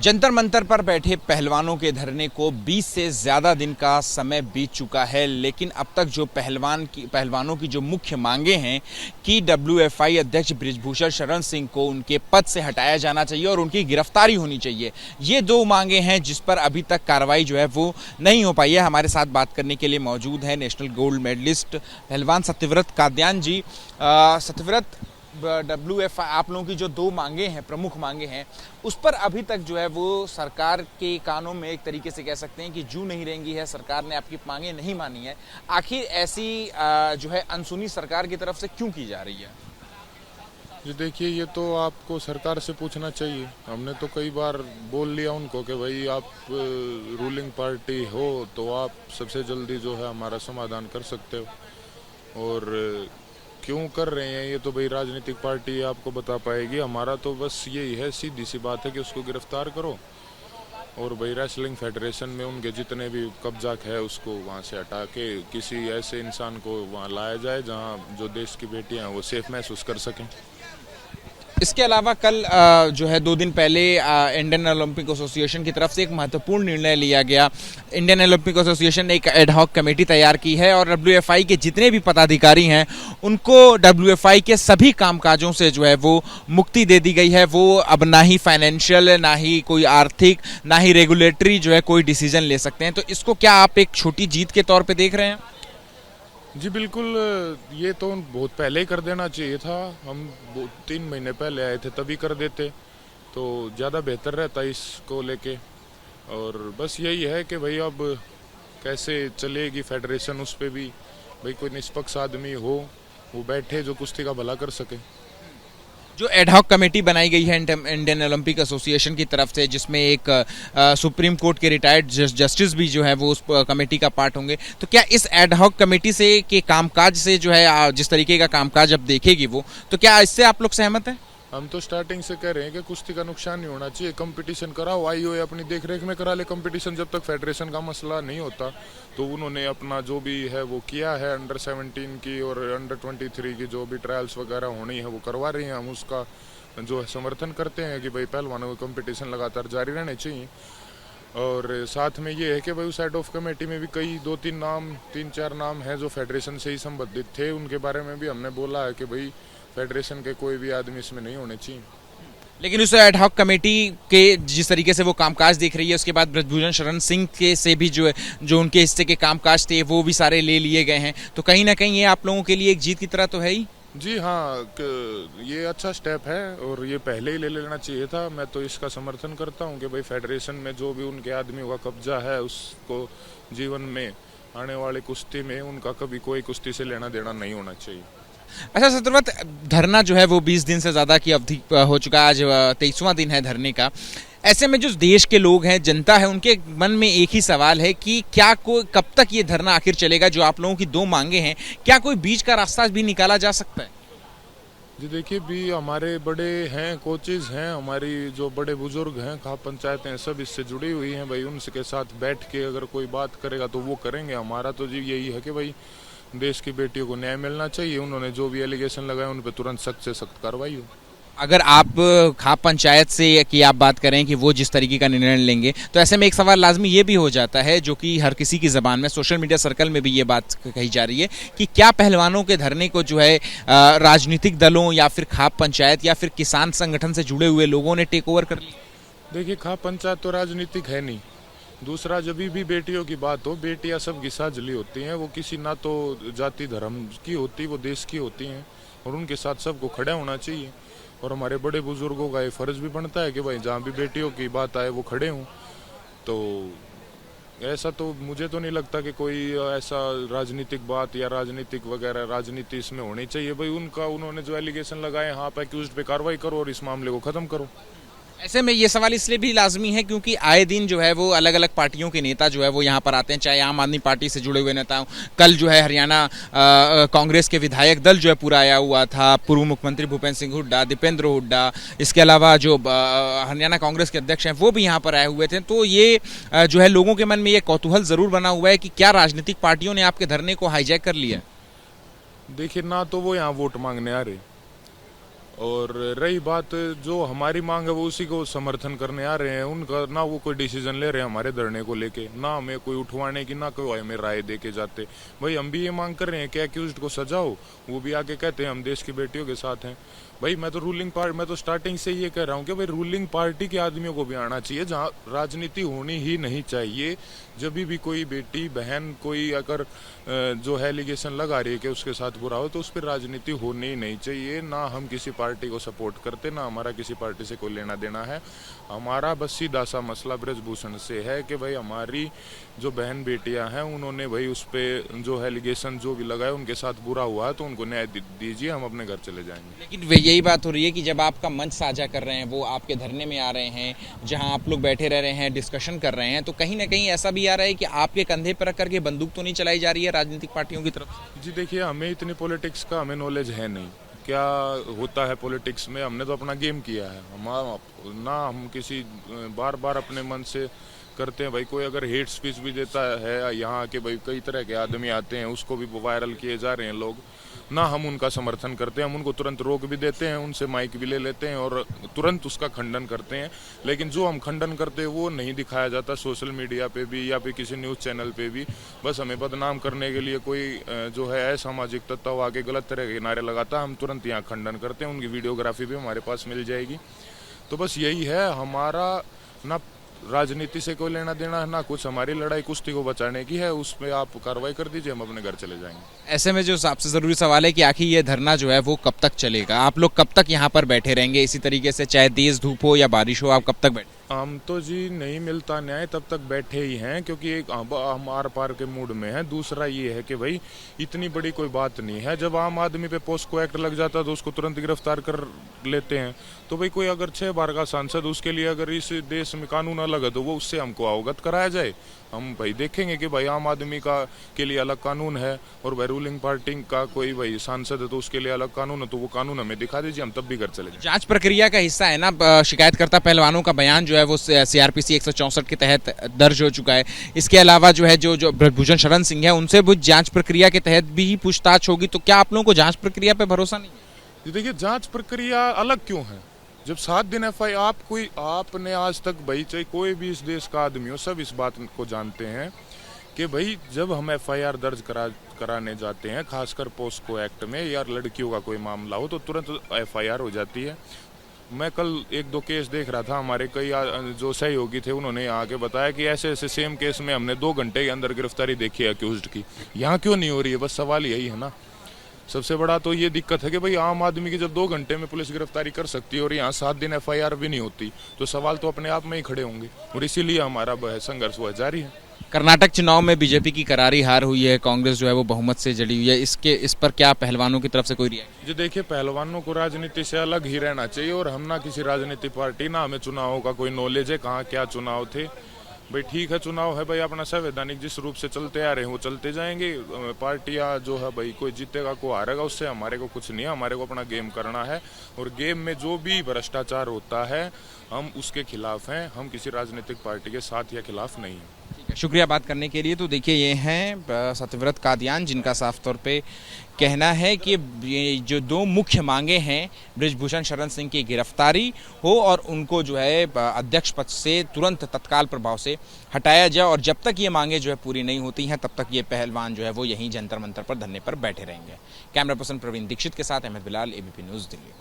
जंतर मंतर पर बैठे पहलवानों के धरने को 20 से ज़्यादा दिन का समय बीत चुका है, लेकिन अब तक जो पहलवानों की जो मुख्य मांगे हैं कि डब्ल्यूएफआई अध्यक्ष बृजभूषण शरण सिंह को उनके पद से हटाया जाना चाहिए और उनकी गिरफ्तारी होनी चाहिए। ये दो मांगे हैं जिस पर अभी तक कार्रवाई जो है वो नहीं हो पाई है। हमारे साथ बात करने के लिए मौजूद है नेशनल गोल्ड मेडलिस्ट पहलवान सत्यव्रत कादयान जी। सत्यव्रत, डब्ल्यूएफआई आप लोगों की जो दो मांगे हैं, प्रमुख मांगे हैं, उस पर अभी तक जो है वो सरकार के कानों में एक तरीके से कह सकते हैं कि जू नहीं रहेंगी है। सरकार ने आपकी मांगे नहीं मानी है। आखिर ऐसी जो है अनसुनी सरकार की तरफ से क्यों की जा रही है? जी देखिए, ये तो आपको सरकार से पूछना चाहिए। हमने तो कई बार बोल लिया उनको कि भाई आप रूलिंग पार्टी हो तो आप सबसे जल्दी जो है हमारा समाधान कर सकते हो, और क्यों कर रहे हैं ये तो भाई राजनीतिक पार्टी आपको बता पाएगी। हमारा तो बस यही है, सीधी सी बात है कि उसको गिरफ्तार करो और भाई रेसलिंग फेडरेशन में उनके जितने भी कब्जा है उसको वहाँ से हटा के किसी ऐसे इंसान को वहाँ लाया जाए जहाँ जो देश की बेटियाँ हैं वो सेफ महसूस कर सकें। इसके अलावा कल जो है 2 दिन पहले इंडियन ओलंपिक एसोसिएशन की तरफ से एक महत्वपूर्ण निर्णय लिया गया। इंडियन ओलंपिक एसोसिएशन ने एक एडहॉक कमेटी तैयार की है और डब्ल्यूएफआई के जितने भी पदाधिकारी हैं उनको डब्ल्यूएफआई के सभी कामकाजों से जो है वो मुक्ति दे दी गई है। वो अब ना ही फाइनेंशियल, ना ही कोई आर्थिक, ना ही रेगुलेटरी जो है कोई डिसीजन ले सकते हैं। तो इसको क्या आप एक छोटी जीत के तौर पर देख रहे हैं? जी बिल्कुल, ये तो बहुत पहले ही कर देना चाहिए था। हम 3 महीने पहले आए थे, तभी कर देते तो ज़्यादा बेहतर रहता इसको लेके। और बस यही है कि भाई अब कैसे चलेगी फेडरेशन, उस पर भी भाई कोई निष्पक्ष आदमी हो वो बैठे जो कुश्ती का भला कर सके। जो एडहॉक कमेटी बनाई गई है इंडियन ओलंपिक एसोसिएशन की तरफ से, जिसमें एक सुप्रीम कोर्ट के रिटायर्ड जस्टिस भी जो है वो उस कमेटी का पार्ट होंगे, तो क्या इस एडहॉक कमेटी से के कामकाज से जो है जिस तरीके का कामकाज अब देखेगी वो, तो क्या इससे आप लोग सहमत हैं? हम तो स्टार्टिंग से कह रहे हैं कि कुश्ती का नुकसान नहीं होना चाहिए। कंपटीशन कराओ, आईओए अपनी देखरेख में करा ले कंपटीशन। जब तक फेडरेशन का मसला नहीं होता तो उन्होंने अपना जो भी है वो किया है। अंडर 17 की और अंडर 23 की जो भी ट्रायल्स वगैरह होनी है वो करवा रही हैं। हम उसका जो है समर्थन करते हैं कि भाई पहलवानों को कंपटीशन लगातार जारी रहने चाहिए। और साथ में ये है कि भाई उस हेड ऑफ कमेटी में भी कई 3-4 नाम हैं जो फेडरेशन से ही संबंधित थे। उनके बारे में भी हमने बोला है कि भाई फेडरेशन के कोई भी आदमी इसमें नहीं होने चाहिए। लेकिन उस एडहॉक कमेटी के जिस तरीके से वो कामकाज देख रही है, उसके बाद बृजभूषण शरण सिंह के से भी जो उनके हिस्से के कामकाज थे वो भी सारे ले लिए गए हैं। तो कहीं ना कहीं ये आप लोगों के लिए एक जीत की तरह तो है ही। जी हाँ, ये अच्छा स्टेप है और ये पहले ही ले लेना चाहिए था। मैं तो इसका समर्थन करता हूँ कि भाई फेडरेशन में जो भी उनके आदमियों का कब्जा है उसको जीवन में आने वाली कुश्ती में उनका कभी कोई कुश्ती से लेना देना नहीं होना चाहिए। अच्छा सत्यव्रत, धरना जो है वो 20 दिन से ज़्यादा की अवधि हो चुका है। आज 23वां दिन है धरने का। ऐसे में जो देश के लोग हैं, जनता है, उनके मन में एक ही सवाल है कि क्या कब तक ये धरना आखिर चलेगा? जो आप लोगों की दो मांगे हैं, क्या कोई बीच का रास्ता भी निकाला जा सकता है? जी देखिए, भी हमारे बड़े हैं, कोचेज हैं, हमारी जो बड़े बुजुर्ग हैं, खाप पंचायतें सब इससे जुड़ी हुई हैं। भाई उनके साथ बैठ के अगर कोई बात करेगा तो वो करेंगे। हमारा तो जी यही है कि भाई देश की बेटियों को न्याय मिलना चाहिए। उन्होंने जो भी एलिगेशन लगाए उन पर तुरंत सख्त से सख्त कार्रवाई हो। अगर आप खाप पंचायत से की आप बात करें कि वो जिस तरीके का निर्णय लेंगे, तो ऐसे में एक सवाल लाजमी ये भी हो जाता है, जो कि हर किसी की ज़बान में, सोशल मीडिया सर्कल में भी ये बात कही जा रही है कि क्या पहलवानों के धरने को जो है राजनीतिक दलों या फिर खाप पंचायत या फिर किसान संगठन से जुड़े हुए लोगों ने टेक ओवर कर लिया? देखिए, खाप पंचायत तो राजनीतिक है नहीं। दूसरा, जब भी बेटियों की बात हो, बेटियां सब की साझली होती हैं। वो किसी ना तो जाति धर्म की होती, वो देश की होती हैं और उनके साथ सबको खड़ा होना चाहिए। और हमारे बड़े बुजुर्गों का ये फर्ज भी बनता है कि भाई जहाँ भी बेटियों की बात आए वो खड़े हों। तो ऐसा तो मुझे तो नहीं लगता कि कोई ऐसा राजनीतिक बात या राजनीतिक वगैरह राजनीति इसमें होनी चाहिए। भाई उन्होंने जो एलिगेशन लगाए, हाँ आप एक्यूज्ड पे कार्रवाई करो और इस मामले को ख़त्म करो। ऐसे में ये सवाल इसलिए भी लाजमी है क्योंकि आए दिन जो है वो अलग अलग पार्टियों के नेता जो है वो यहाँ पर आते हैं, चाहे आम आदमी पार्टी से जुड़े हुए नेता हों। कल जो है हरियाणा कांग्रेस के विधायक दल जो है पूरा आया हुआ था। पूर्व मुख्यमंत्री भूपेंद्र सिंह हुड्डा, दीपेंद्र हुड्डा, इसके अलावा जो हरियाणा कांग्रेस के अध्यक्ष हैं वो भी यहाँ पर आए हुए थे। तो ये जो है लोगों के मन में ये कौतूहल ज़रूर बना हुआ है कि क्या राजनीतिक पार्टियों ने आपके धरने को हाईजैक कर लिया? देखिए, ना तो वो यहाँ वोट मांगने आ रहे और रही बात जो हमारी मांग है वो उसी को समर्थन करने आ रहे हैं। उनका ना वो कोई डिसीजन ले रहे हैं हमारे धरने को लेके, ना हमें कोई उठवाने की, ना कोई हमें राय दे के जाते। भाई हम भी ये मांग कर रहे हैं कि एक्यूज्ड को सजाओ, वो भी आके कहते हैं हम देश की बेटियों के साथ हैं। भाई मैं तो स्टार्टिंग से ये कह रहा हूँ कि भाई रूलिंग पार्टी के आदमियों को भी आना चाहिए, जहाँ राजनीति होनी ही नहीं चाहिए। जब भी कोई बेटी बहन कोई अगर जो है एलिगेशन लगा रही है कि उसके साथ बुरा हो, तो उस पर राजनीति होनी ही नहीं चाहिए। ना हम किसी पार्टी को सपोर्ट करते, ना हमारा किसी पार्टी से कोई लेना देना है। हमारा बस सीधा सा मसला ब्रजभूषण से है कि भाई हमारी जो बहन बेटियां हैं उन्होंने भाई उस पर जो है एलिगेशन जो भी लगाए उनके साथ बुरा हुआ है, तो उनको न्याय दीजिए, हम अपने घर चले जाएंगे। लेकिन यही बात हो रही है कि जब आपका मंच साझा कर रहे हैं, वो आपके धरने में आ रहे हैं, जहां आप लोग बैठे रह रहे हैं, डिस्कशन कर रहे हैं, तो कहीं ना कहीं ऐसा भी आ रहा है कि आपके कंधे पर रख करके बंदूक तो नहीं चलाई जा रही है राजनीतिक पार्टियों की तरफ से? जी देखिए, हमें इतनी पॉलिटिक्स का हमें नॉलेज है नहीं, क्या होता है पॉलिटिक्स में। हमने तो अपना गेम किया है, हम किसी बार बार अपने मन से करते हैं। भाई कोई अगर हेट स्पीच भी देता है यहाँ के, भाई कई तरह के आदमी आते हैं, उसको भी वायरल किए जा रहे हैं लोग, ना हम उनका समर्थन करते हैं। हम उनको तुरंत रोक भी देते हैं, उनसे माइक भी ले लेते हैं और तुरंत उसका खंडन करते हैं। लेकिन जो हम खंडन करते हैं वो नहीं दिखाया जाता सोशल मीडिया पे भी या फिर किसी न्यूज़ चैनल पे भी। बस हमें बदनाम करने के लिए कोई जो है असामाजिक तत्व आके गलत तरह के नारे लगाता है, हम तुरंत यहाँ खंडन करते हैं। उनकी वीडियोग्राफी भी हमारे पास मिल जाएगी। तो बस यही है, हमारा ना राजनीति से कोई लेना देना है, ना कुछ। हमारी लड़ाई कुश्ती को बचाने की है, उसमें आप कार्रवाई कर दीजिए, हम अपने घर चले जाएंगे। ऐसे में जो सबसे ज़रूरी सवाल है कि आखिर ये धरना जो है वो कब तक चलेगा? आप लोग कब तक यहाँ पर बैठे रहेंगे इसी तरीके से, चाहे तेज़ धूप हो या बारिश हो, आप कब तक बैठे? हम तो जी नहीं मिलता न्याय तब तक बैठे ही हैं, क्योंकि एक हम आर पार के मूड में हैं। दूसरा ये है कि भाई इतनी बड़ी कोई बात नहीं है। जब आम आदमी पे पोस्को एक्ट लग जाता है तो उसको तुरंत गिरफ्तार कर लेते हैं। तो भाई कोई अगर 6 बार का सांसद, उसके लिए अगर इस देश में कानून अलग है तो वो उससे हमको अवगत कराया जाए। हम भाई देखेंगे कि भाई आम आदमी का के लिए अलग कानून है और भाई रूलिंग पार्टी का कोई भाई सांसद है तो उसके लिए अलग कानून है, तो वो कानून हमें दिखा दीजिए, हम तब भी घर चले जाएंगे। जांच प्रक्रिया का हिस्सा है ना, शिकायतकर्ता पहलवानों का बयान जो है वो सीआरपीसी 164 के तहत दर्ज हो चुका है। इसके अलावा जो है जो ब्रजभूषण शरण सिंह है, उनसे भी जांच प्रक्रिया के तहत भी पूछताछ होगी। तो क्या आप लोगों को जांच प्रक्रिया पे भरोसा नहीं है? देखिए, जांच प्रक्रिया अलग क्यों है? जब 7 दिन एफआईआर आपने आज तक भाई, चाहे कोई भी इस देश का आदमी हो, सब इस बात को जानते हैं कि भाई जब हम एफआईआर दर्ज कराने जाते हैं, खासकर पोस्को एक्ट में या लड़कियों का कोई मामला हो, तो तुरंत एफआईआर हो जाती है। मैं कल 1-2 केस देख रहा था, हमारे कई जो सहयोगी थे उन्होंने आके बताया कि ऐसे ऐसे सेम केस में हमने 2 घंटे के अंदर गिरफ्तारी देखी है अक्यूज्ड की। यहाँ क्यों नहीं हो रही है? बस सवाल यही है ना। सबसे बड़ा तो ये दिक्कत है कि भाई आम आदमी की जब 2 घंटे में पुलिस गिरफ्तारी कर सकती है और यहाँ 7 दिन एफआईआर भी नहीं होती, तो सवाल तो अपने आप में ही खड़े होंगे। और इसीलिए हमारा संघर्ष वह जारी है। कर्नाटक चुनाव में बीजेपी की करारी हार हुई है, कांग्रेस जो है वो बहुमत से जड़ी हुई है, इस पर क्या पहलवानों की तरफ से कोई रिएक्शन? जी देखिए, पहलवानों को राजनीति से अलग ही रहना चाहिए और हम ना किसी राजनीतिक पार्टी, ना हमें चुनावों का कोई नॉलेज है, कहाँ क्या चुनाव थे। भाई ठीक है, चुनाव है भाई, अपना संवैधानिक जिस रूप से चलते आ रहे हैं वो चलते जाएंगे। पार्टियां जो है भाई, कोई जीतेगा कोई हारेगा, उससे हमारे को कुछ नहीं है। हमारे को अपना गेम करना है और गेम में जो भी भ्रष्टाचार होता है हम उसके खिलाफ हैं। हम किसी राजनीतिक पार्टी के साथ या खिलाफ नहीं हैं। शुक्रिया बात करने के लिए। तो देखिए, ये हैं सत्यव्रत कादियान, जिनका साफ तौर पे कहना है कि ये जो 2 मुख्य मांगे हैं, ब्रजभूषण शरण सिंह की गिरफ्तारी हो और उनको जो है अध्यक्ष पद से तुरंत तत्काल प्रभाव से हटाया जाए, और जब तक ये मांगे जो है पूरी नहीं होती हैं तब तक ये पहलवान जो है वो यहीं जंतर मंतर पर धरने पर बैठे रहेंगे। कैमरा पर्सन प्रवीण दीक्षित के साथ अहमद बिलाल, एबीपी न्यूज़, दिल्ली।